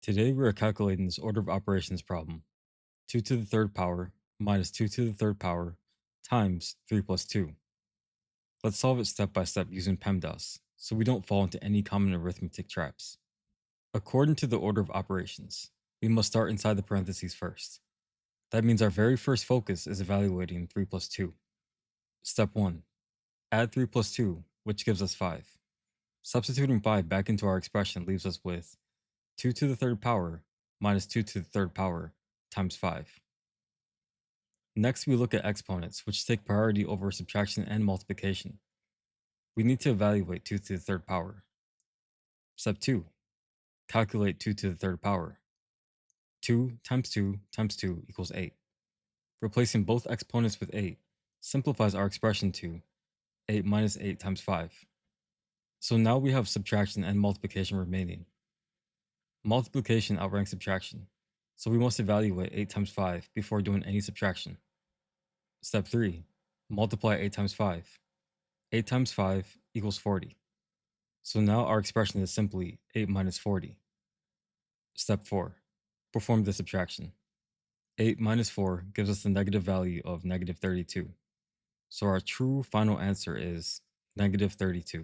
Today we are calculating this order of operations problem. 2 to the third power minus 2 to the third power times 3 plus 2. Let's solve it step by step using PEMDAS so we don't fall into any common arithmetic traps. According to the order of operations, we must start inside the parentheses first. That means our very first focus is evaluating 3 plus 2. Step 1. Add 3 plus 2, which gives us 5. Substituting 5 back into our expression leaves us with 2 to the third power minus 2 to the third power times 5. Next, we look at exponents, which take priority over subtraction and multiplication. We need to evaluate 2 to the third power. Step 2. Calculate 2 to the third power. 2 times 2 times 2 equals 8. Replacing both exponents with 8 simplifies our expression to 8 minus 8 times 5. So now we have subtraction and multiplication remaining. Multiplication outranks subtraction, so we must evaluate 8 times 5 before doing any subtraction. Step 3. Multiply 8 times 5. 8 times 5 equals 40. So now our expression is simply 8 minus 40. Step 4. Perform the subtraction. 8 minus 4 gives us the negative value of negative 32. So our true final answer is negative 32.